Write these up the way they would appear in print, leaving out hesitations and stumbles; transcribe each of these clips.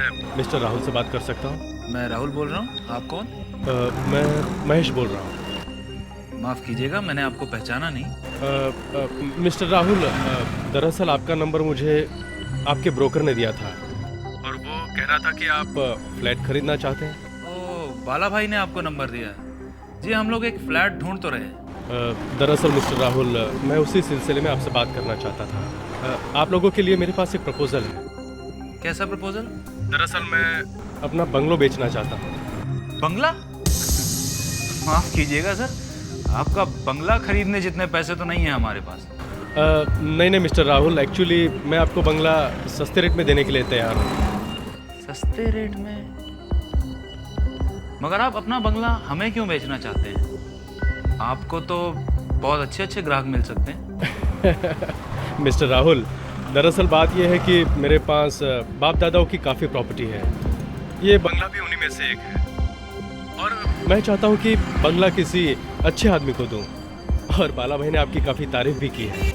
मैं मिस्टर राहुल से बात कर सकता हूँ? मैं राहुल बोल रहा हूँ। आप कौन? मैं महेश बोल रहा हूँ। माफ़ कीजिएगा, मैंने आपको पहचाना नहीं। मिस्टर राहुल, दरअसल आपका नंबर मुझे आपके ब्रोकर ने दिया था और वो कह रहा था कि आप फ्लैट खरीदना चाहते हैं। ओह, बाला भाई ने आपको नंबर दिया। जी, हम लोग एक फ्लैट ढूंढ तो रहे हैं। दरअसल मिस्टर राहुल, मैं उसी सिलसिले में आपसे बात करना चाहता था। आप लोगों के लिए मेरे पास एक प्रपोजल है। कैसा प्रपोजल? दरअसल मैं अपना बंगलो बेचना चाहता हूँ। बंगला? माफ़ कीजिएगा सर, आपका बंगला खरीदने जितने पैसे तो नहीं है हमारे पास। नहीं मिस्टर राहुल, एक्चुअली मैं आपको बंगला सस्ते रेट में देने के लिए तैयार हूँ। सस्ते रेट में? मगर आप अपना बंगला हमें क्यों बेचना चाहते हैं? आपको तो बहुत अच्छे अच्छे ग्राहक मिल सकते हैं। मिस्टर राहुल, दरअसल बात यह है कि मेरे पास बाप दादाओं की काफ़ी प्रॉपर्टी है। ये बंगला भी उन्हीं में से एक है और मैं चाहता हूँ कि बंगला किसी अच्छे आदमी को दूँ। और बाला भाई ने आपकी काफ़ी तारीफ भी की है।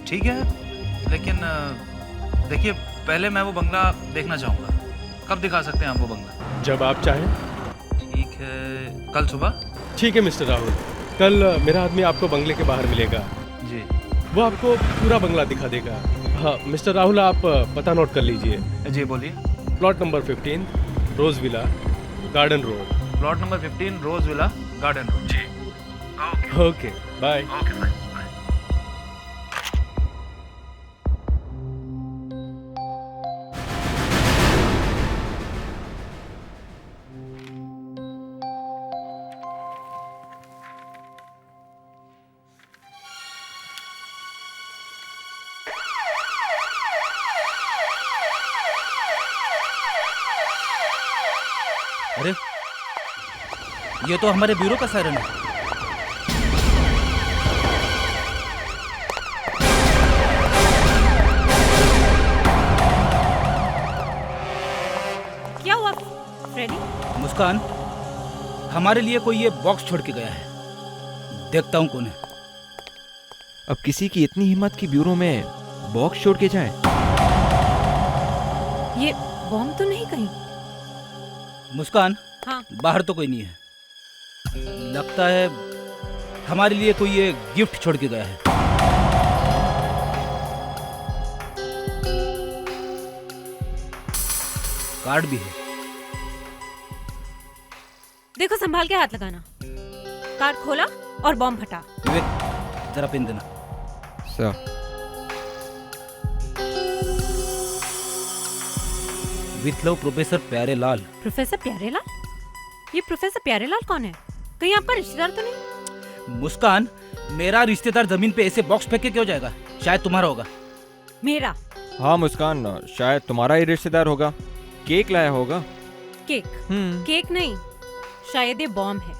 ठीक है, लेकिन देखिए, पहले मैं वो बंगला देखना चाहूँगा। कब दिखा सकते हैं आप वो बंगला? जब आप चाहें। ठीक है, कल सुबह? ठीक है मिस्टर राहुल, कल मेरा आदमी आपको बंगले के बाहर मिलेगा। जी। वो आपको पूरा बंगला दिखा देगा। हाँ मिस्टर राहुल, आप पता नोट कर लीजिए। जी बोलिए। Plot number 15, rose villa, garden road. Plot number 15, rose villa, garden road. जी। Okay, bye. Okay, bye. अरे, ये तो हमारे ब्यूरो का सायरन है। क्या हुआ फ्रेडी? मुस्कान, हमारे लिए कोई ये बॉक्स छोड़ के गया है। देखता हूँ कौन है। अब किसी की इतनी हिम्मत की ब्यूरो में बॉक्स छोड़ के जाए? ये बॉम्ब तो नहीं कहीं? मुस्कान, हाँ। बाहर तो कोई नहीं है। लगता है हमारे लिए कोई ये गिफ्ट छोड़ के गया है। कार्ड भी है। देखो, संभाल के हाथ लगाना। कार्ड खोला और बॉम्ब हटा। विवेक, जरा पेन देना। Sir. With love, professor Pyarelal. Professor Pyarelal? ये प्रोफेसर प्यारेलाल कौन है? कहीं आपका रिश्तेदार तो नहीं? मुस्कान, मेरा रिश्तेदार जमीन पे ऐसे बॉक्स फेंक के क्यों जाएगा? शायद तुम्हारा होगा। मेरा? हाँ मुस्कान, शायद तुम्हारा ही रिश्तेदार होगा। केक लाया होगा। केक? केक नहीं, शायद ये बॉम्ब है।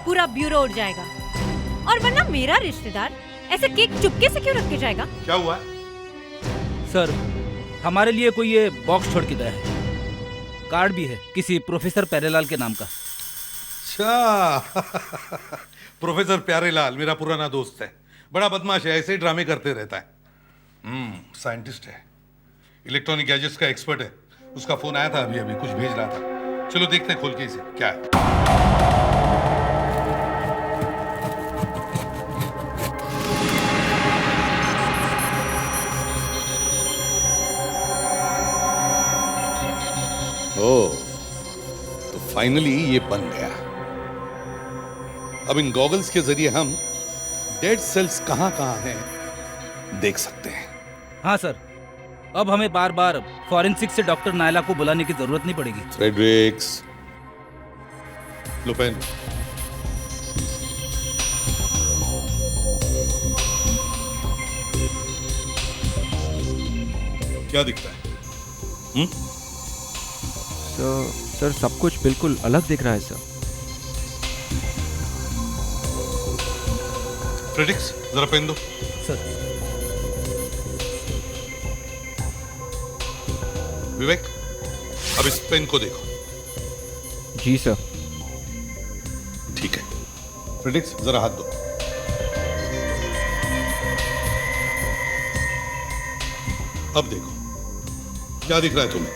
पूरा ब्यूरो उड़ जाएगा। और वरना मेरा रिश्तेदार ऐसे केक चुपके से क्यों रख के जाएगा? क्या हुआ? सर, हमारे लिए कोई ये बॉक्स छोड़ के गया है। कार्ड भी है किसी प्रोफेसर प्यारेलाल के नाम का। अच्छा। प्रोफेसर प्यारेलाल मेरा पुराना दोस्त है। बड़ा बदमाश है, ऐसे ही ड्रामे करते रहता है। साइंटिस्ट है, इलेक्ट्रॉनिक गैजेट्स का एक्सपर्ट है। उसका फोन आया था अभी अभी, कुछ भेज रहा था। चलो देखते हैं खोल के इसे क्या है। ओह, तो फाइनली ये बन गया। अब इन गॉगल्स के जरिए हम डेड सेल्स कहां कहां हैं देख सकते हैं। हाँ सर, अब हमें बार बार फॉरेंसिक से डॉक्टर नायला को बुलाने की जरूरत नहीं पड़ेगी। फ्रेडरिक्स, लुपेन, क्या दिखता है? सर सब कुछ बिल्कुल अलग दिख रहा है सर। फ्रेडरिक्स, जरा पेन दो। सर। विवेक, अब इस पेन को देखो। जी सर। ठीक है। फ्रेडरिक्स, जरा हाथ दो। अब देखो, क्या दिख रहा है तुम्हें?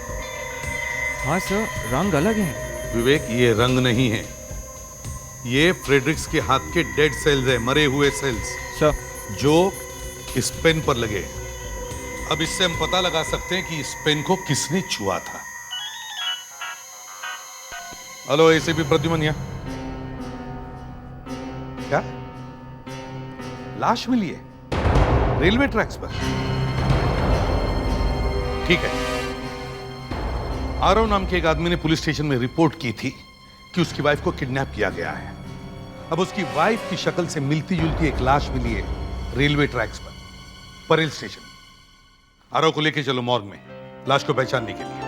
हाँ सर, रंग अलग है। विवेक, ये रंग नहीं है, ये फ्रेडरिक्स के हाथ के डेड सेल्स है, मरे हुए सेल्स, सर जो इस पेन पर लगे। अब इससे हम पता लगा सकते हैं कि इस पेन को किसने छुआ था। हेलो एसीपी प्रद्युमन यहाँ। क्या लाश मिली है रेलवे ट्रैक्स पर? ठीक है। आरव नाम के एक आदमी ने पुलिस स्टेशन में रिपोर्ट की थी कि उसकी वाइफ को किडनैप किया गया है। अब उसकी वाइफ की शक्ल से मिलती जुलती एक लाश मिली है रेलवे ट्रैक्स पर, परेल स्टेशन। आरव को लेके चलो मॉर्ग में, लाश को पहचानने के लिए।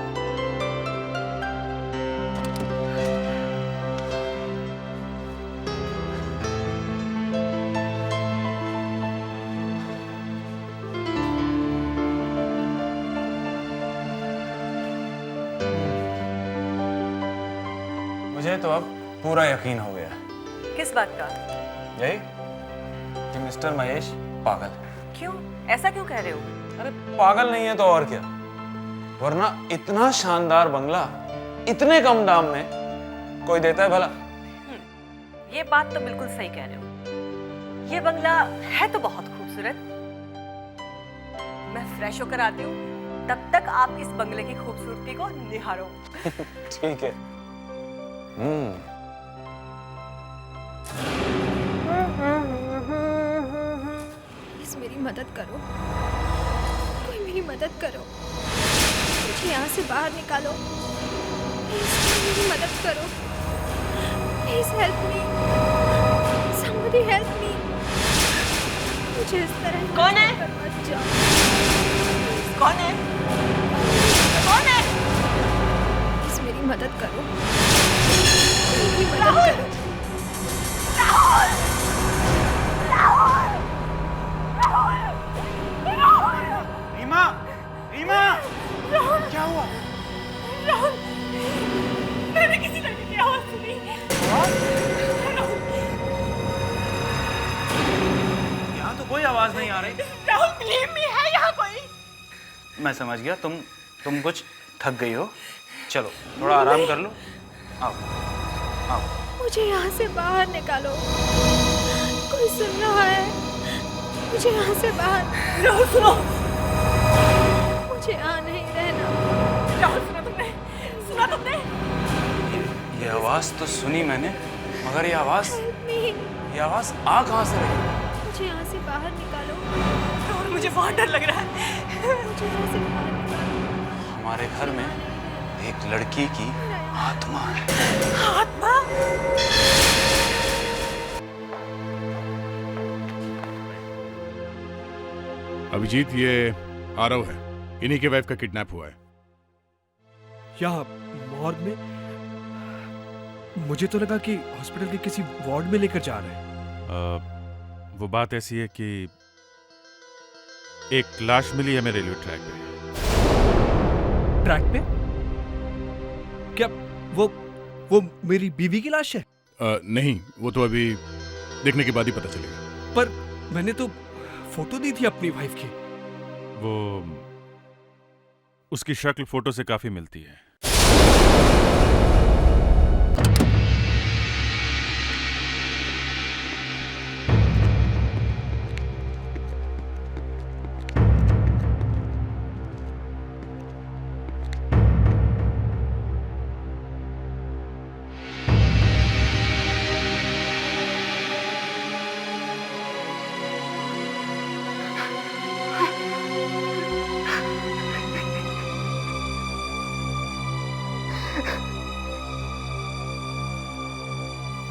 मुझे तो अब पूरा यकीन हो गया। किस बात का? यही कि मिस्टर महेश पागल है। क्यों? ऐसा क्यों कह रहे हो? अरे पागल नहीं है तो और क्या, वरना इतना शानदार बंगला इतने कम दाम में कोई देता है भला? ये बात तो बिल्कुल सही कह रहे हो। ये बंगला है तो बहुत खूबसूरत। मैं फ्रेश होकर आती हूँ, तब तक आप इस बंगले की खूबसूरती को निहारो। ठीक है। प्लीज मेरी मदद करो, कोई मेरी मदद करो, मुझे यहाँ से बाहर निकालो। प्लीज मेरी मदद करो, please help me, somebody help me. मुझे इस तरह कौन है? मत जाओ। कौन है? कौन है? प्लीज मेरी मदद करो, मेरी मदद करो। रीमा, रीमा, क्या हुआ? राहुल, मैंने किसी लड़की की आवाज सुनी। यहाँ तो कोई आवाज नहीं आ रही। राहुल, बिलीव मी, है यहाँ कोई। मैं समझ गया, तुम कुछ थक गई हो। चलो थोड़ा आराम कर लो। आओ आओ। मुझे यहाँ से बाहर निकालो, कोई सुन रहा है? मुझे यहाँ से बाहर। राहुल सुनो, मुझे यहाँ नहीं रहना। राहुल सुना तुमने? सुना तुमने? ये आवाज तो सुनी मैंने, मगर ये आवाज आ कहाँ से रही? मुझे यहाँ से बाहर निकालो। राहुल, मुझे बहुत डर लग रहा है। मुझे यहाँ से बाहर निकालो। हमारे घर में एक लड़की की आत्मा है। आत्मा? अभिजीत, ये आरव है, इन्हीं के वाइफ का किडनैप हुआ है। यहाँ मॉर्ग में? मुझे तो लगा कि हॉस्पिटल के किसी वार्ड में लेकर जा रहे हैं। वो बात ऐसी है कि एक लाश मिली है मेरे रेलवे ट्रैक पे। ट्रैक पे? क्या वो मेरी बीवी की लाश है? नहीं, वो तो अभी देखने के बाद ही पता चलेगा। पर मैंने तो फोटो दी थी अपनी वाइफ की। वो उसकी शक्ल फोटो से काफी मिलती है।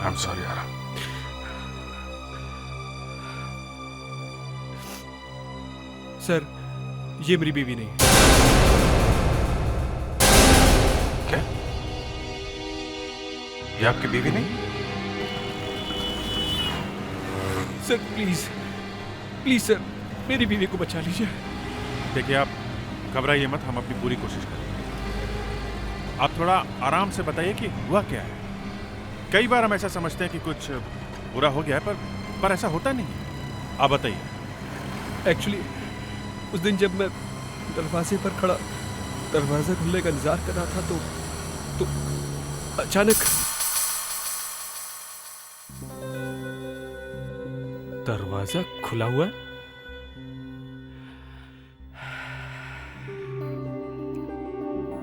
I'm sorry, Aarav. सर, ये मेरी बीवी नहीं है। क्या? ये आपकी बीवी नहीं? सर प्लीज सर, मेरी बीवी को बचा लीजिए। देखिए, आप घबराइए मत, हम अपनी पूरी कोशिश करेंगे। आप थोड़ा आराम से बताइए कि हुआ क्या है। कई बार हम ऐसा समझते हैं कि कुछ बुरा हो गया है, पर ऐसा होता नहीं है। आप बताइए। एक्चुअली उस दिन जब मैं दरवाजे पर खड़ा दरवाजा खुलने का इंतजार कर रहा था तो अचानक दरवाजा खुला हुआ है।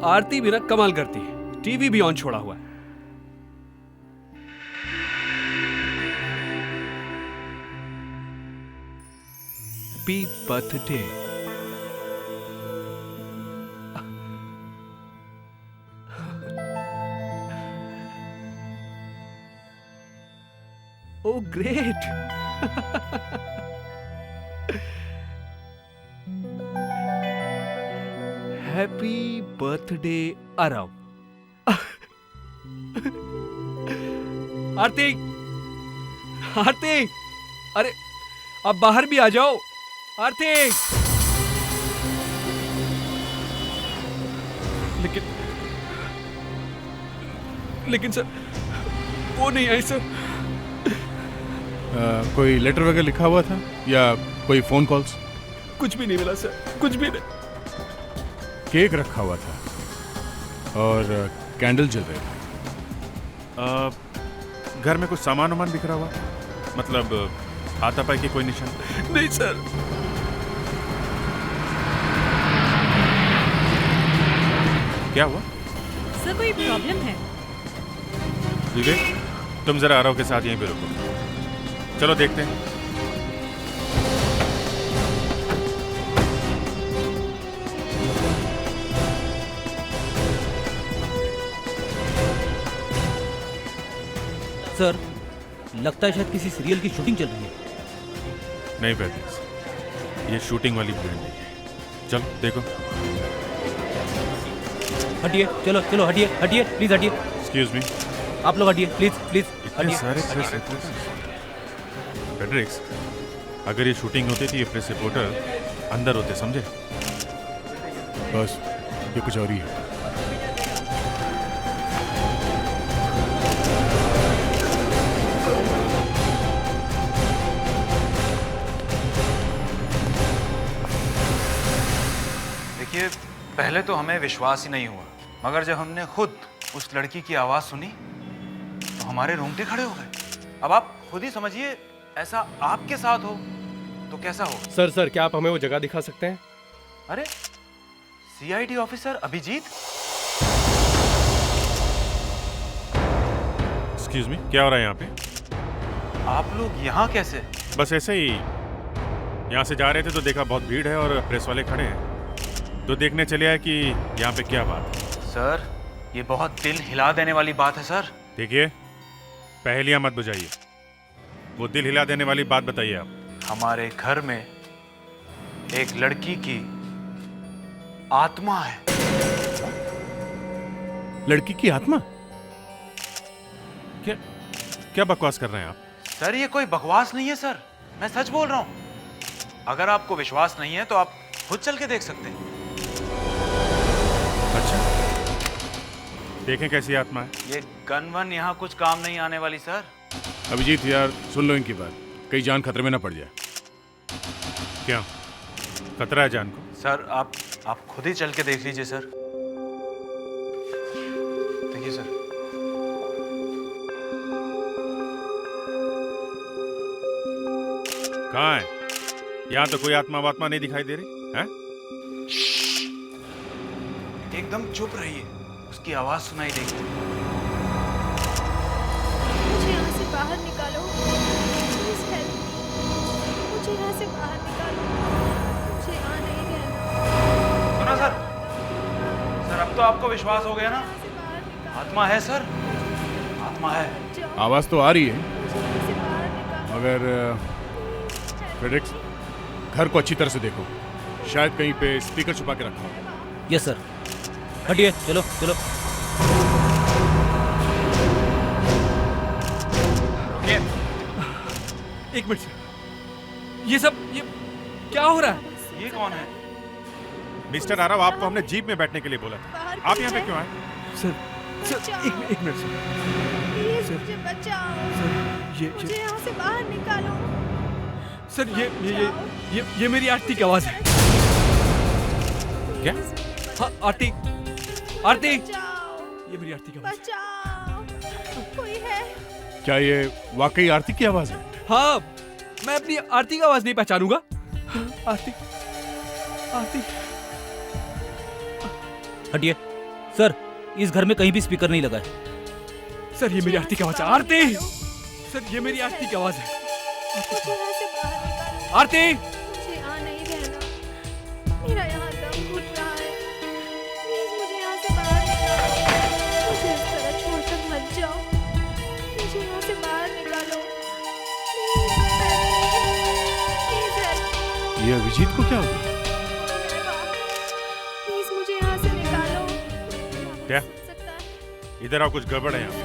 आरती भी ना कमाल करती है, टीवी भी ऑन छोड़ा हुआ है। Happy birthday. Oh, great! Happy birthday, Arav. आरती, आरती, अरे अब बाहर भी आ जाओ। आरती, लेकिन सर वो नहीं आई सर। कोई लेटर वगैरह लिखा हुआ था या कोई फोन कॉल्स? कुछ भी नहीं मिला सर, कुछ भी नहीं। केक रखा हुआ था और कैंडल जल रहे थे। घर में कुछ सामान वामान बिखरा हुआ, मतलब हाथापाई की कोई निशान? नहीं सर। क्या हुआ? सर कोई प्रॉब्लम है? विवेक, तुम जरा आरव के साथ यहीं पे रुको, चलो देखते हैं। सर लगता है शायद किसी सीरियल की शूटिंग चल रही है। नहीं पैकेज, ये शूटिंग वाली भीड़ नहीं है। चलो देखो। हटिए, चलो चलो हटिए, हटिए प्लीज हटिए। एक्सक्यूज मी, आप लोग हटिए प्लीज प्लीज हटिए। सारे फेडरिक्स, अगर ये शूटिंग होती थी ये प्रेस रिपोर्टर अंदर होते, समझे? बस ये कुछ और ही है। देखिए, पहले तो हमें विश्वास ही नहीं हुआ, मगर जब हमने खुद उस लड़की की आवाज सुनी तो हमारे रोंगटे खड़े हो गए। अब आप खुद ही समझिए, ऐसा आपके साथ हो तो कैसा हो? सर क्या आप हमें वो जगह दिखा सकते हैं? अरे CID officer Abhijeet. Excuse me, क्या हो रहा है यहाँ पे? आप लोग यहाँ कैसे? बस ऐसे ही यहाँ से जा रहे थे तो देखा बहुत भीड़ है और प्रेस वाले खड़े हैं, तो देखने चले आए कि यहाँ पे क्या बात है। सर ये बहुत दिल हिला देने वाली बात है सर। देखिए, पहेलियाँ मत बुझाइए, वो दिल हिला देने वाली बात बताइए आप। हमारे घर में एक लड़की की आत्मा है। लड़की की आत्मा? क्या क्या बकवास कर रहे हैं आप? सर ये कोई बकवास नहीं है सर, मैं सच बोल रहा हूँ। अगर आपको विश्वास नहीं है तो आप खुद चल के देख सकते हैं। अच्छा, देखें कैसी आत्मा है। ये गन वन यहाँ कुछ काम नहीं आने वाली सर। अभिजीत यार, सुन लो इनकी बात, कहीं जान खतरे में ना पड़ जाए। क्या खतरा है जान को? सर आप खुद ही चल के देख लीजिए सर। देखिए सर। कहाँ है? यहाँ तो कोई आत्मा वात्मा नहीं दिखाई दे रही है। एकदम चुप रहिए, उसकी आवाज सुनाई देगी। मुझे यहाँ से बाहर निकालो, प्लीज हेल्प मी। मुझे यहाँ से बाहर निकालो, मुझे यहाँ नहीं रहना। सुना सर? सर अब तो आपको विश्वास हो गया ना? यहाँ से बाहर निकालो, आत्मा है सर, आत्मा है। जाओ, आवाज तो आ रही है, मुझे यहाँ से बाहर निकालो। मगर फेडेरिक्स, घर को अच्छी तरह से देखो, शायद कहीं पे स्पीकर छुपा के रखा हो। यस सर, हटिए, चलो चलो। एक मिनट सर, ये क्या हो रहा है? ये कौन है? मिस्टर आरव, आपको हमने जीप में बैठने के लिए बोला था, बाहर आप यहाँ पे क्यों आए? सर एक मिनट सर। प्लीज मुझे बचाओ, मुझे यहाँ से बाहर निकालो। सर ये मेरी आरती की आवाज है। क्या? हाँ आरती, आरती, बचाओ, ये मेरी आरती की आवाज है। बचाओ, कोई है? क्या ये वाकई आरती की आवाज है? हाँ, मैं अपनी आरती की आवाज नहीं पहचानूंगा। आरती, आरती। हटिए सर, इस घर में कहीं भी स्पीकर नहीं लगा है। सर ये मेरी आरती की आवाज है। आरती, सर ये मेरी आरती की आवाज है। मुझे यहाँ से बाहर निकालो। आरती, मुझे यहाँ नहीं रहना। मेरा यहाँ दम घुट रहा है। प्लीज मुझे यहाँ से बाहर निकालो। मुझे इस तरह छोड़कर मत जाओ। मुझे यहाँ से बाहर निकालो। Please help. ये अभिजीत को क्या हो गया? प्लीज मुझे यहाँ से निकालो। क्या? सुन सकता है? इधर आओ, कुछ गड़बड़ है यहाँ पे।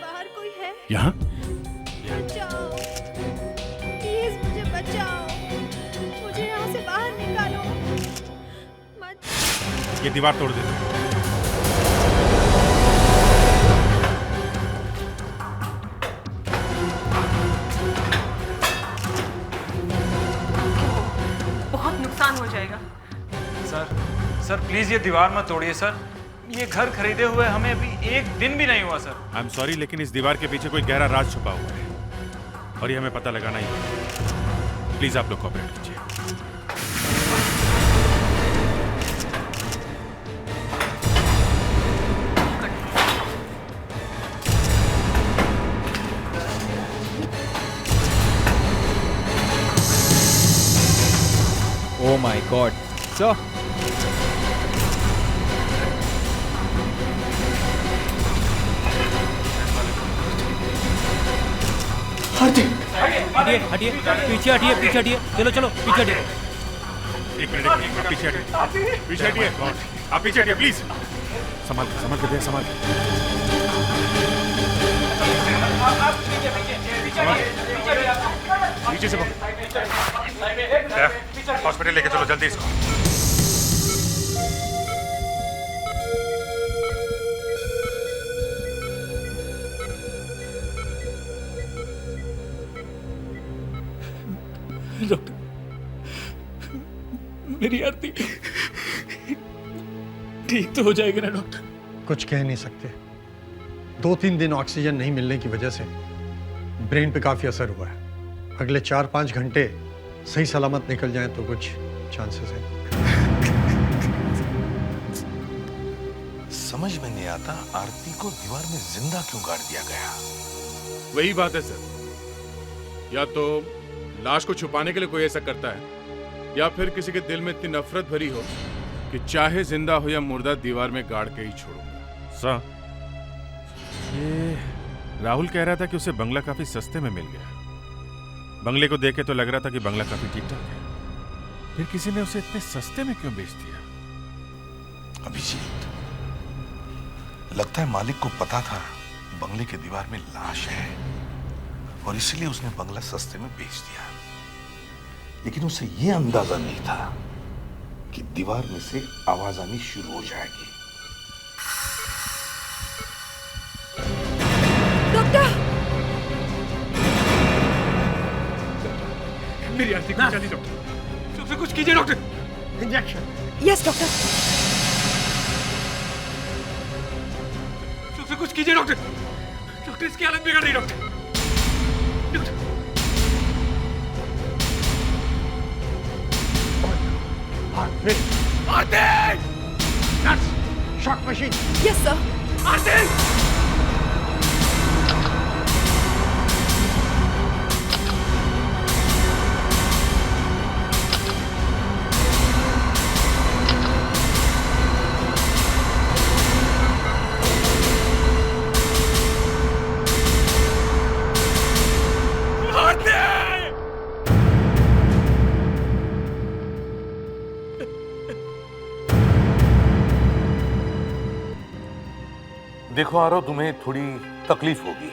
बाहर कोई है? यहाँ? बचाओ, प्लीज मुझे बचाओ। मुझे यहाँ से बाहर निकालो। मत। ये दीवार तोड़ देते हैं। बहुत नुकसान हो जाएगा। सर प्लीज ये दीवार मत तोड़िए सर। ये घर खरीदे हुए हमें अभी एक दिन भी नहीं हुआ सर। आई एम सॉरी, लेकिन इस दीवार के पीछे कोई गहरा राज छुपा हुआ है और ये हमें पता लगाना ही है। प्लीज आप लोग कोऑपरेट कीजिए। Oh my God. सर हटिए हटिए, पीछे हटिए, पीछे हटिए। चलो चलो पीछे हटिए। एक मिनट, आप पीछे हटिए, पीछे हटिए, आप पीछे हटिए प्लीज। संभाल के भैया, संभाल के। नीचे से हॉस्पिटल लेके चलो जल्दी इसको। डॉक्टर, मेरी आरती ठीक तो हो जाएगी ना डॉक्टर? कुछ कह नहीं सकते। 2-3 दिन ऑक्सीजन नहीं मिलने की वजह से ब्रेन पे काफी असर हुआ है। अगले 4-5 घंटे सही सलामत निकल जाएं तो कुछ चांसेस है। समझ में नहीं आता आरती को दीवार में जिंदा क्यों गाड़ दिया गया। वही बात है सर, या तो लाश को छुपाने के लिए कोई ऐसा करता है या फिर किसी के दिल में इतनी नफरत भरी हो कि चाहे जिंदा हो या मुर्दा दीवार में गाड़ के ही छोड़ूंगा। सर, ये राहुल कह रहा था कि उसे बंगला काफी सस्ते में मिल गया। बंगले को देखे तो लग रहा था कि बंगला काफी ठीक ठाक है, फिर किसी ने उसे इतने सस्ते में क्यों बेच दिया? अभिजीत, लगता है मालिक को पता था बंगले के दीवार में लाश है और इसलिए उसने बंगला सस्ते में बेच दिया। लेकिन उसे यह अंदाजा नहीं था कि दीवार में से आवाज आनी शुरू हो जाएगी। डॉक्टर, मेरी आरती को जल्दी डॉक्टर, तो फिर कुछ कीजिए डॉक्टर। इंजेक्शन। Yes doctor. तो फिर कुछ कीजिए डॉक्टर। डॉक्टर इसकी हालत बिगड़ रही doctor. Aarti! Nurse, shock machine. Yes sir. Aarti! देखो आरो, तुम्हें थोड़ी तकलीफ होगी,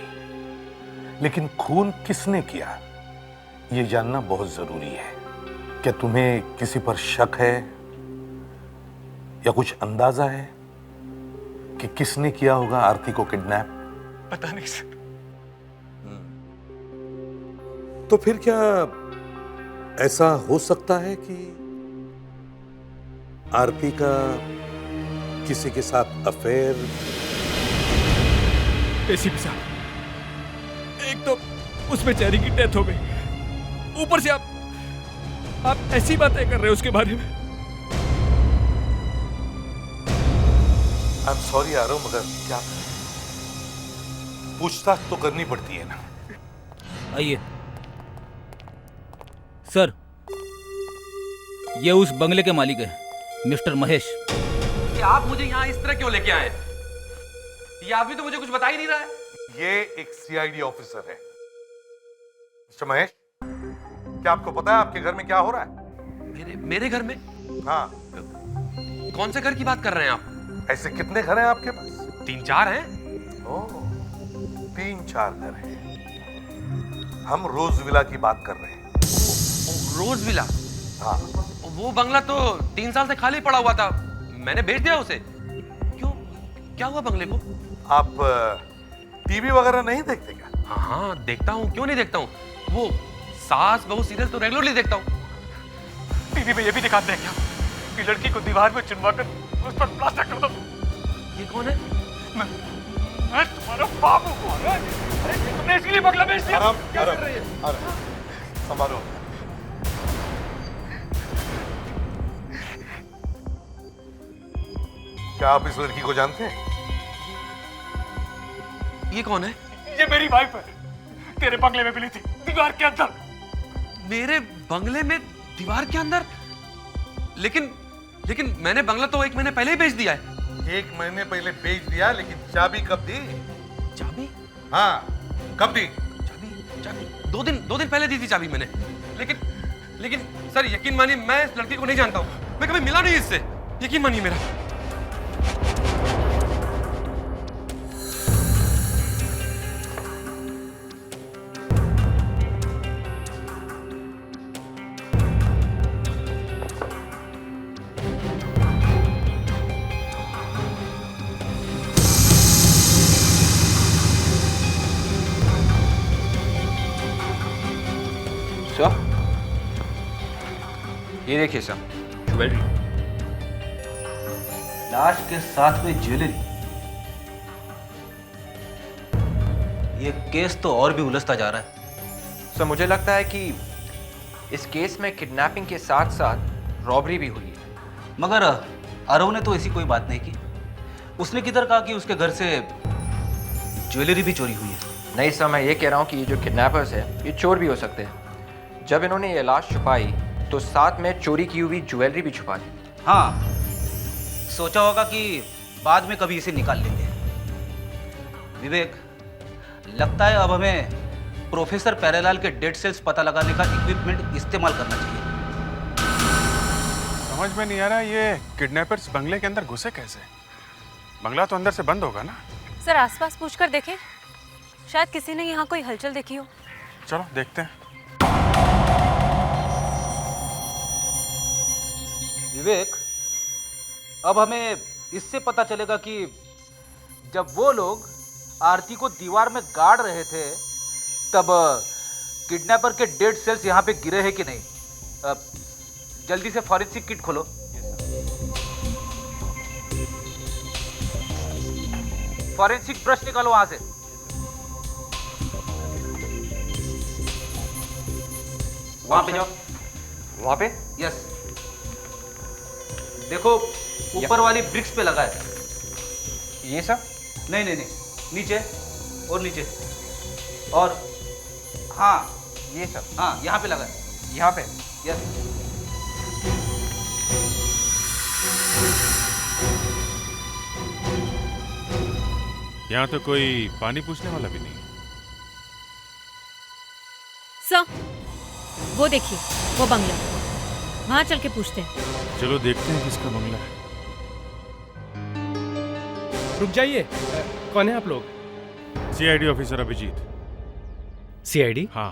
लेकिन खून किसने किया ये जानना बहुत जरूरी है। क्या तुम्हें किसी पर शक है या कुछ अंदाजा है कि किसने किया होगा आरती को किडनैप? पता नहीं सर। तो फिर क्या ऐसा हो सकता है कि आरती का किसी के साथ अफेयर? एसीपी साहब, एक तो उस बेचारी की डेथ हो गई, ऊपर से आप ऐसी बातें कर रहे हो उसके बारे में। आई एम सॉरी आरव, मगर क्या करें, पूछताछ तो करनी पड़ती है ना। आइए सर, ये उस बंगले के मालिक है, मिस्टर महेश। कि आप मुझे यहाँ इस तरह क्यों लेके आए? ये आदमी तो मुझे कुछ बता ही नहीं रहा है। ये एक सीआईडी ऑफिसर है। मिस्टर महेश, क्या आपको पता है आपके घर में क्या हो रहा है? मेरे घर में? हाँ। कौन से घर की बात कर रहे हैं आप? ऐसे कितने घर हैं आपके पास? 3-4 हैं। ओह, 3-4 घर हैं। हम रोज विला की बात कर रहे हैं। रोज विला? हाँ। वो बंगला तो 3 साल से खाली पड़ा हुआ था, मैंने बेच दिया उसे। क्यों, क्या हुआ बंगले को? आप टीवी वगैरह नहीं देखते क्या? हाँ देखता हूँ, क्यों नहीं देखता हूँ। वो सास बहू सीरियल तो रेगुलरली देखता हूँ। टीवी में ये भी दिखाते हैं क्या कि लड़की को दीवार में चिनवा कर उस पर प्लास्टर कर दो? ये कौन है? मैं तुम्हारा बाप हूँ। अरे तुमने इसके लिए बंगला बेच दिया? क्या कर रही है? संभालो। क्या आप इस लड़की को जानते हैं? ये कौन है? ये मेरी वाइफ है, तेरे बंगले में मिली थी, दीवार के अंदर। मेरे बंगले में दीवार के अंदर? लेकिन मैंने बंगला तो 1 महीने पहले ही बेच दिया है। 1 महीने पहले बेच दिया, लेकिन चाबी कब दी? चाबी? हाँ, कब दी? चाबी 2 दिन पहले दी थी चाबी मैंने। लेकिन सर यकीन मानिए, मैं इस लड़की को नहीं जानता हूँ, मैं कभी मिला नहीं इससे, यकीन मानिए मेरा। ये देखिए सर, ज्वेलरी, लाश के साथ में ज्वेलरी। ये केस तो और भी उलझता जा रहा है। सर मुझे लगता है कि इस केस में किडनैपिंग के साथ साथ रॉबरी भी हुई है। मगर आरव ने तो ऐसी कोई बात नहीं की। उसने किधर कहा कि उसके घर से ज्वेलरी भी चोरी हुई है? नहीं सर, मैं ये कह रहा हूँ कि ये जो किडनैपर्स है ये चोर भी हो सकते हैं। जब इन्होंने ये लाश छुपाई तो साथ में चोरी की हुई ज्वेलरी भी छुपा दी। हाँ, सोचा होगा कि बाद में कभी इसे निकाल लेंगे। विवेक, लगता है अब हमें प्रोफेसर प्यारेलाल के डेड सेल्स पता लगाने का इक्विपमेंट इस्तेमाल करना चाहिए। समझ में नहीं आ रहा ये किडनैपर्स बंगले के अंदर घुसे कैसे? बंगला तो अंदर से बंद होगा ना? सर आसपास पूछकर देखें, शायद किसी ने यहाँ कोई हलचल देखी हो। चलो देखते हैं। विवेक, अब हमें इससे पता चलेगा कि जब वो लोग आरती को दीवार में गाड़ रहे थे तब किडनैपर के डेड सेल्स यहाँ पे गिरे हैं कि नहीं। जल्दी से फॉरेंसिक किट खोलो। फॉरेंसिक ब्रश निकालो वहां से। वहां पे जाओ। वहां पे? यस। देखो ऊपर वाली ब्रिक्स पे लगा है। ये सब? नहीं नहीं नहीं, नीचे और नीचे और हाँ ये सब? हाँ यहाँ पे लगा है। यहाँ पे? यस। यहाँ तो कोई पानी पूछने वाला भी नहीं। सर वो देखिए, वो बंगला, वहां चल के पूछते हैं। चलो देखते हैं किसका बंगला है। रुक जाइए, कौन है आप लोग? CID officer Abhijeet. सीआईडी? हाँ।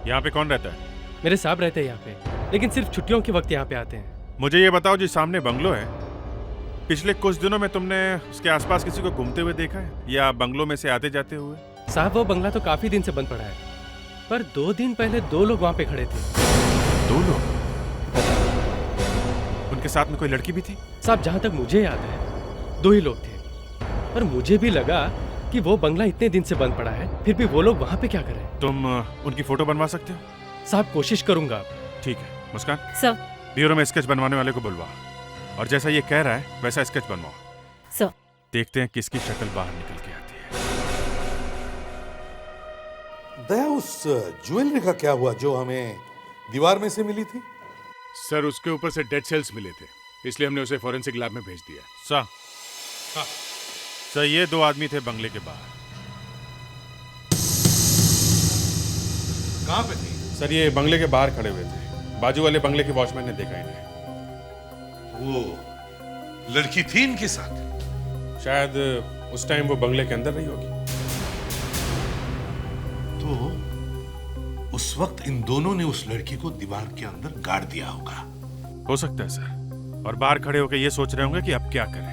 यहाँ पे कौन रहता है? मेरे साहब रहते हैं यहाँ पे, लेकिन सिर्फ छुट्टियों के वक्त यहाँ पे आते हैं। मुझे ये बताओ, जो सामने बंगलो है, पिछले कुछ दिनों में तुमने उसके आसपास किसी को घूमते हुए देखा है या बंगलों में से आते जाते हुए? साहब वो बंगला तो काफी दिन से बंद पड़ा है, पर 2 दिन पहले 2 लोग वहाँ पे खड़े थे। 2 लोग? उनके साथ में कोई लड़की भी थी? साहब जहाँ तक मुझे याद है 2 ही लोग थे, पर मुझे भी लगा कि वो बंगला इतने दिन से बंद पड़ा है, फिर भी वो लोग वहाँ पे क्या कर रहे हैं? तुम उनकी फोटो बनवा सकते हो? साहब कोशिश करूंगा। ठीक है मुस्कान, सर। ब्यूरो में स्केच बनवाने वाले को बुलवा, और जैसा ये कह रहा है वैसा स्केच बनवाओ। सर। देखते हैं किसकी शक्ल बाहर निकल के आती है। दया, उस ज्वेलरी का क्या हुआ जो हमें दीवार में से मिली थी? सर उसके ऊपर से डेड सेल्स मिले थे, इसलिए हमने उसे फॉरेंसिक लैब में भेज दिया। सर सर ये 2 आदमी थे बंगले के बाहर। कहाँ पे थे? सर ये बंगले के बाहर खड़े हुए थे, बाजू वाले बंगले के वॉचमैन ने देखा इन्हें। वो लड़की थी इनके साथ? शायद उस टाइम वो बंगले के अंदर रही होगी। तो उस वक्त इन दोनों ने उस लड़की को दीवार के अंदर गाड़ दिया होगा। हो सकता है सर, और बाहर खड़े होकर ये सोच रहे होंगे कि अब क्या करें।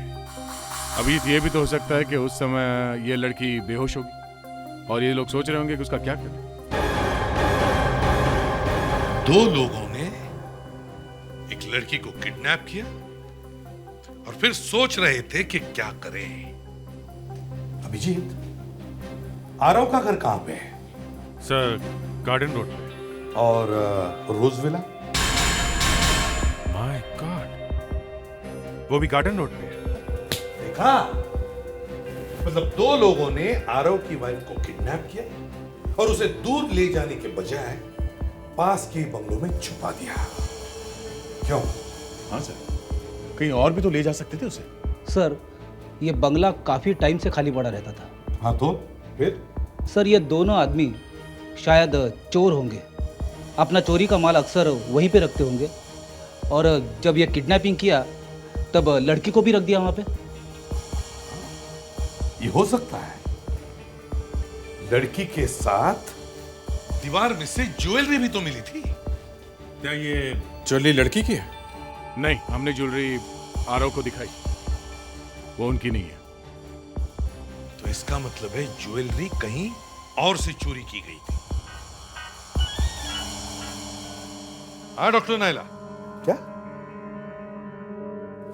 अभी ये भी तो हो सकता है कि उस समय ये लड़की बेहोश होगी और ये लोग सोच रहे होंगे कि उसका क्या करें। 2 लोगों ने एक लड़की को किडनैप किया और फिर सोच रहे थे कि क्या करें। अभिजीत, आरव का घर कहां पे है? सर गार्डन रोड पे। और रोजविला? माय गॉड, वो भी गार्डन रोड पे है। देखा, मतलब 2 लोगों ने आरव की वाइफ को किडनैप किया और उसे दूर ले जाने के बजाय पास के बंगलों में छुपा दिया। क्यों? हाँ सर, कहीं और भी तो ले जा सकते थे उसे। सर ये बंगला काफी टाइम से खाली पड़ा रहता था। हाँ तो फिर? सर ये दोनों आदमी शायद चोर होंगे, अपना चोरी का माल अक्सर वहीं पे रखते होंगे, और जब ये किडनैपिंग किया तब लड़की को भी रख दिया वहां पे। ये हो सकता है। लड़की के साथ दीवार में से ज्वेलरी भी तो मिली थी। क्या ये ज्वेलरी लड़की की है? नहीं, हमने ज्वेलरी आरव को दिखाई, वो उनकी नहीं है। तो इसका मतलब है ज्वेलरी कहीं और से चोरी की गई थी। हाँ डॉक्टर नायला, क्या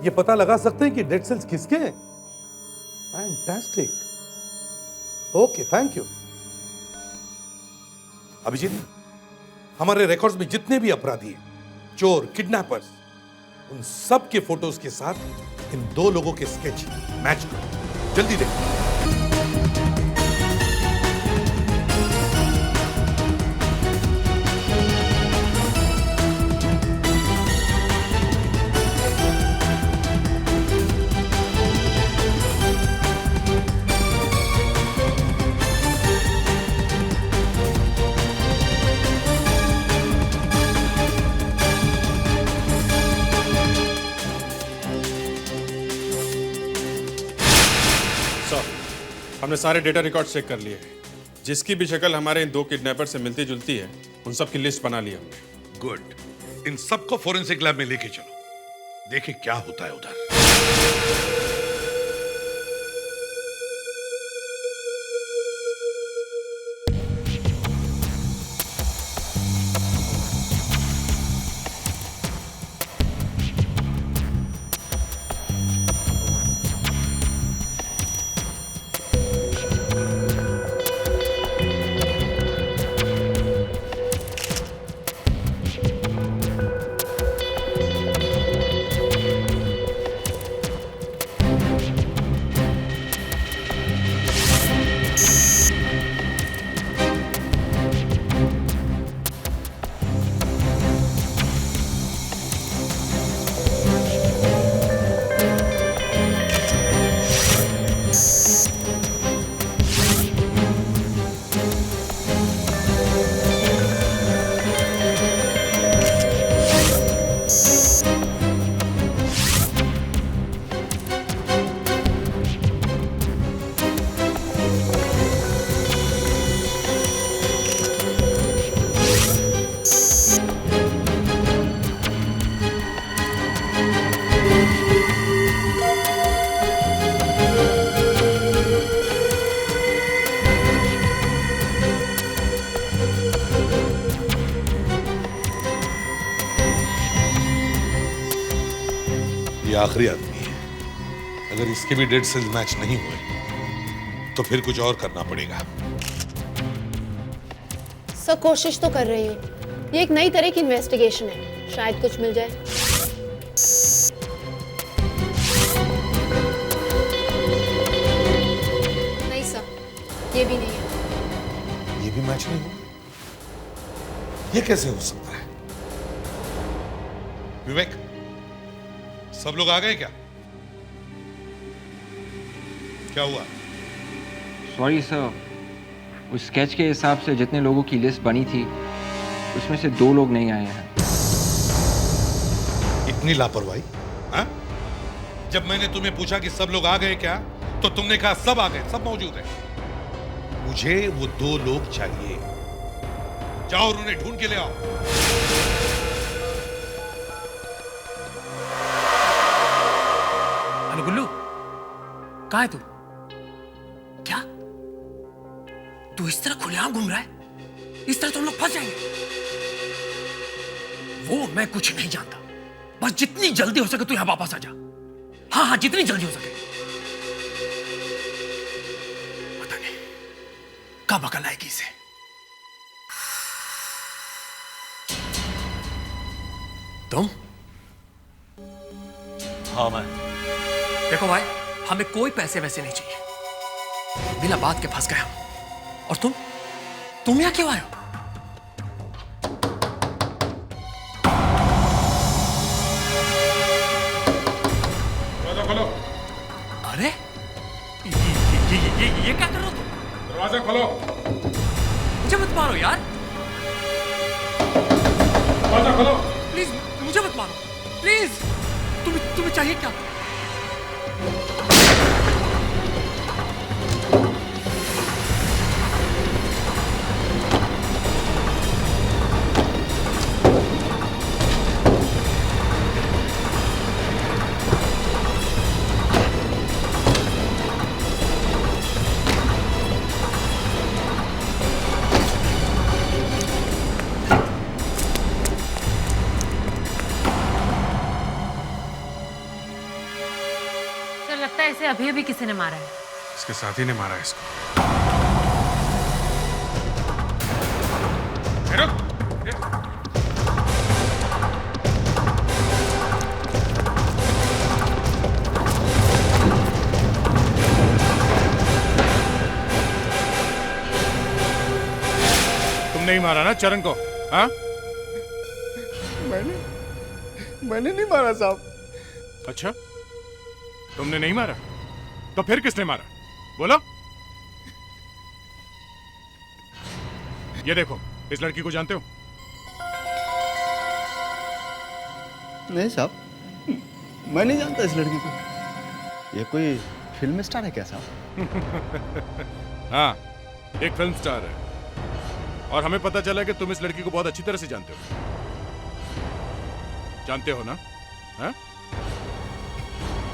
ये पता लगा सकते हैं कि डेड सेल्स किसके हैं? Fantastic, okay, thank you. Abhijeet, हमारे रिकॉर्ड्स में जितने भी अपराधी हैं, चोर, किडनैपर्स, उन सब के फोटोज के साथ इन 2 लोगों के स्केच मैच करो। जल्दी देखो। हमने सारे डेटा रिकॉर्ड चेक कर लिए हैं। जिसकी भी शक्ल हमारे इन 2 किडनैपर से मिलती जुलती है, उन सब की लिस्ट बना ली हमने। गुड, इन सबको फोरेंसिक लैब में लेके चलो, देखें क्या होता है उधर। आखिरी आदमी है। अगर इसके भी डेड सेल्स मैच नहीं हुए तो फिर कुछ और करना पड़ेगा। सर कोशिश तो कर रही हूँ। ये एक नई तरह की इन्वेस्टिगेशन है, शायद कुछ मिल जाए। नहीं सर, ये भी नहीं है। ये भी मैच नहीं हुआ? ये कैसे हो सकता है? विवेक, सब लोग आ गए क्या? क्या हुआ? सॉरी सर, उस स्केच के हिसाब से जितने लोगों की लिस्ट बनी थी उसमें से 2 लोग नहीं आए हैं। इतनी लापरवाही? हाँ? जब मैंने तुम्हें पूछा कि सब लोग आ गए क्या, तो तुमने कहा सब आ गए, सब मौजूद हैं। मुझे वो 2 लोग चाहिए। जाओ और उन्हें ढूंढ के ले आओ। अरे गुल्लू, कहाँ है तू? क्या तू इस तरह खुलेआम घूम रहा है? इस तरह तो हम लोग फंस जाएंगे। वो मैं कुछ नहीं जानता, बस जितनी जल्दी हो सके तू यहां वापस आ जा। हाँ हाँ, जितनी जल्दी हो सके। पता नहीं कब अकल आएगी इसे। तुम? हाँ मैं। देखो भाई, हमें कोई पैसे वैसे नहीं चाहिए, बिना बात के फंस गए हम। और तुम यहां क्यों आए हो? दरवाजा खोलो। अरे ये क्या कर रहे हो तुम? दरवाजा खोलो। मुझे मत मारो यार, दरवाजा खोलो। प्लीज मुझे मत मारो, प्लीज। तुम्हें चाहिए क्या? लगता है इसे अभी अभी किसी ने मारा है। इसके साथी ने मारा है इसको। तुम नहीं मारा ना चरण को? हाँ? मैंने नहीं मारा साहब। अच्छा, तुमने नहीं मारा तो फिर किसने मारा? बोलो। ये देखो, इस लड़की को जानते हो? नहीं साहब, मैं नहीं जानता इस लड़की को। ये कोई फिल्म स्टार है क्या साहब? हाँ, एक फिल्म स्टार है। और हमें पता चला कि तुम इस लड़की को बहुत अच्छी तरह से जानते हो। जानते हो ना? हाँ?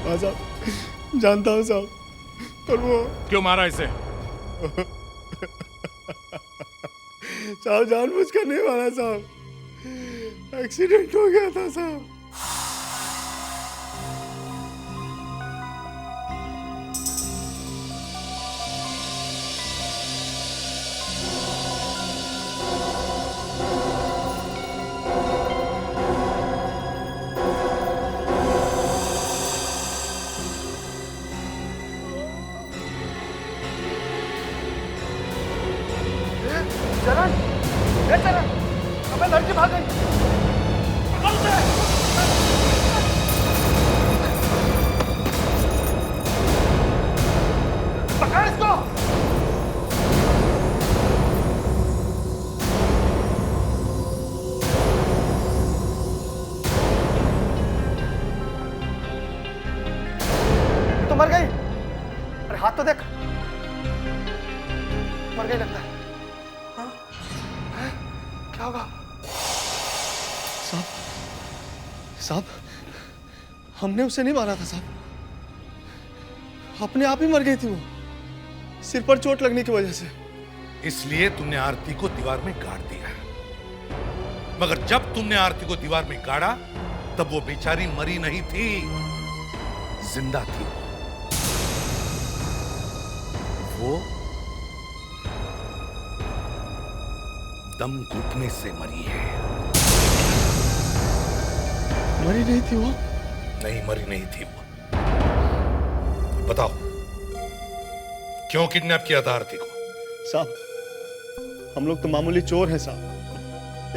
हाँ साहब, जानता हूँ साहब, पर वो क्यों मारा इसे? साहब जानबूझकर नहीं मारा साहब, एक्सीडेंट हो गया था साहब। चरण, ए चरण, अबे लड़की भाग गई। पकड़ उसे। पकड़ इसको। तो मर गई। अरे हाथ तो देख, मर गई लगता है। क्या होगा? साहब, हमने उसे नहीं मारा था साहब, अपने आप ही मर गई थी वो, सिर पर चोट लगने की वजह से। इसलिए तुमने आरती को दीवार में गाड़ दिया। मगर जब तुमने आरती को दीवार में गाड़ा तब वो बेचारी मरी नहीं थी, जिंदा थी वो दम घुटने से मरी है। मरी नहीं थी वो? नहीं, मरी नहीं थी वो। बताओ, क्यों किडनैप किया था आरती को? साहब, हम लोग तो मामूली चोर हैं साहब।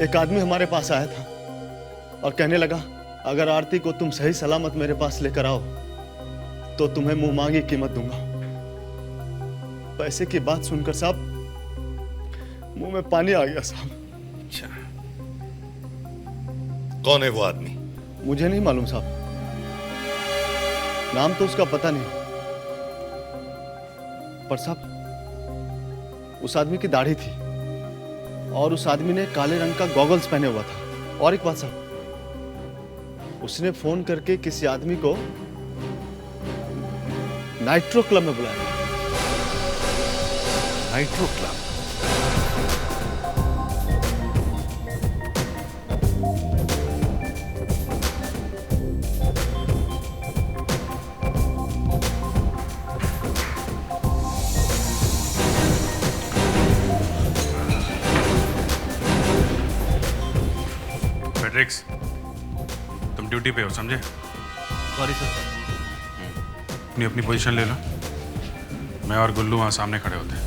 एक आदमी हमारे पास आया था और कहने लगा, अगर आरती को तुम सही सलामत मेरे पास लेकर आओ तो तुम्हें मुंह मांगी कीमत दूंगा। पैसे की बात सुनकर साहब मुंह में पानी आ गया साहब। अच्छा, कौन है वो आदमी? मुझे नहीं मालूम साहब, नाम तो उसका पता नहीं, पर साहब उस आदमी की दाढ़ी थी और उस आदमी ने काले रंग का गॉगल्स पहने हुआ था। और एक बात साहब, उसने फोन करके किसी आदमी को नाइट्रो क्लब में बुलाया। Nitro club? फ्रेडरिक्स, तुम ड्यूटी पे हो, समझे? Sorry sir. अपनी पोजीशन ले लो। मैं और गुल्लू वहां सामने खड़े होते हैं।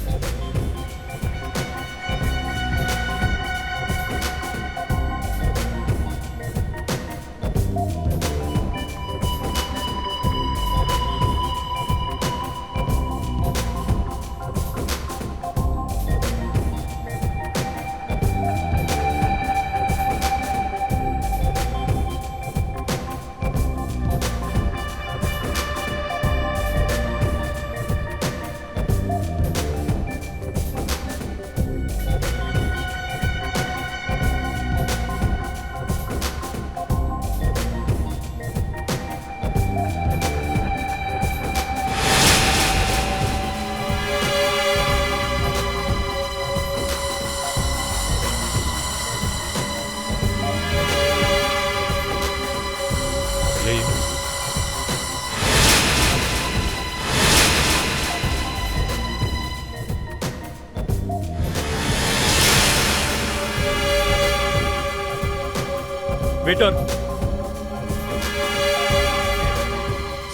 वेटर।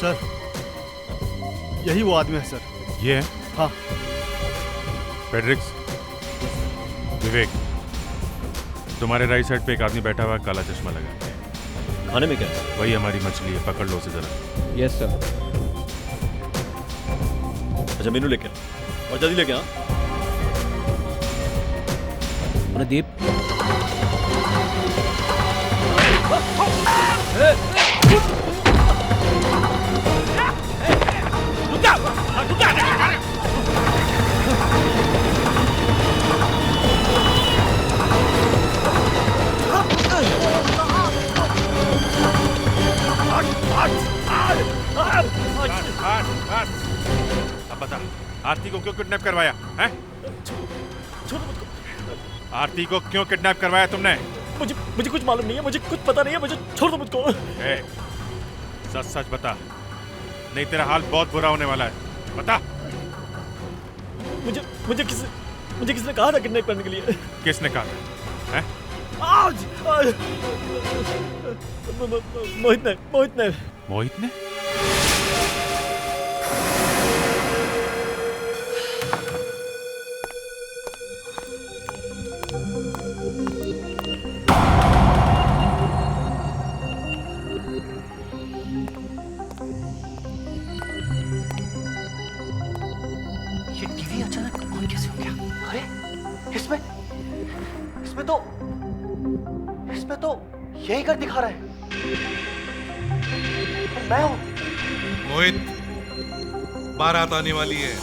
सर, यही वो आदमी है सर। ये है? हाँ। फ्रेडरिक्स, विवेक, तुम्हारे राइट साइड पे एक आदमी बैठा हुआ है, काला चश्मा लगा के। खाने में क्या है? वही हमारी मछली है, पकड़ लो उसे जरा। Yes sir. अच्छा, मेनू लेके आ और जल्दी लेके आ। प्रदीप, अब बता, आरती को क्यों किडनैप करवाया है? आरती को क्यों किडनैप करवाया तुमने? मुझे कुछ मालूम नहीं है, मुझे कुछ पता नहीं है, मुझे छोड़ दो मुझको। सच सच बता, नहीं तेरा हाल बहुत बुरा होने वाला है। बता। मुझे किसने कहा था किडनैप करने के लिए? किसने कहा था? हैं? आज मोहित ने। मोहित ने? ये टीवी अचानक ऑन कैसे हो गया? अरे इसमें तो यही घर दिखा रहा है। मैं हूं। मोहित, बारात आने वाली है।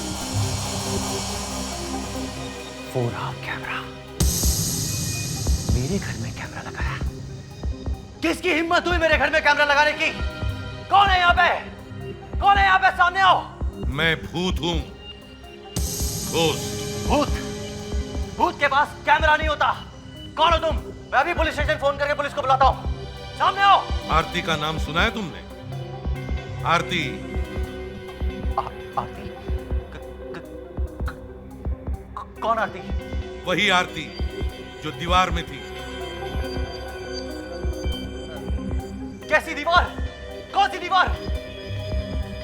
वो रहा कैमरा। मेरे घर में कैमरा लगाया। किसकी हिम्मत हुई मेरे घर में कैमरा लगाने की? कौन है यहाँ पे? कौन है यहाँ पे? सामने आओ। मैं भूत हूं। भूत के पास कैमरा नहीं होता। कौन हो तुम? मैं अभी पुलिस स्टेशन फोन करके पुलिस को बुलाता हूँ। सामने आओ। आरती का नाम सुना है तुमने? आरती। आरती? कौन आरती? वही आरती जो दीवार में थी। कैसी दीवार? कौन सी दीवार?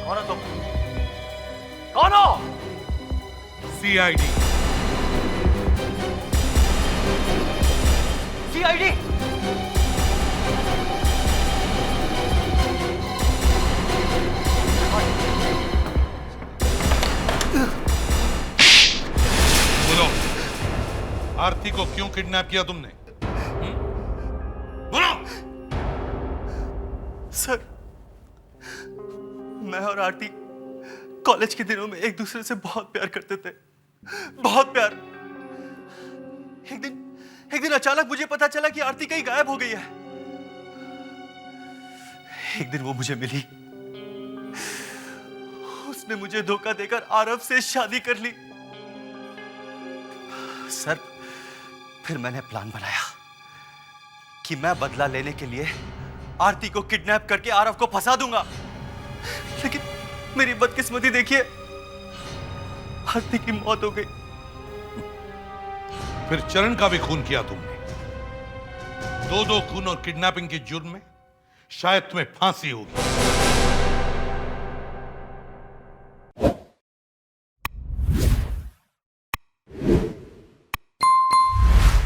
कौन हो तुम? कौन हो? सीआईडी। सीआईडी? बोलो, आरती को क्यों किडनैप किया तुमने? बोलो। सर, मैं और आरती कॉलेज के दिनों में एक दूसरे से बहुत प्यार करते थे, बहुत प्यार। एक दिन अचानक मुझे पता चला कि आरती कहीं गायब हो गई है। एक दिन वो मुझे मिली, उसने मुझे धोखा देकर आरव से शादी कर ली। सर, फिर मैंने प्लान बनाया कि मैं बदला लेने के लिए आरती को किडनैप करके आरव को फंसा दूंगा। लेकिन मेरी बदकिस्मती देखिए, आरती की मौत हो गई। फिर चरण का भी खून किया तुमने। दो खून और किडनैपिंग के जुर्म में शायद तुम्हें फांसी होगी।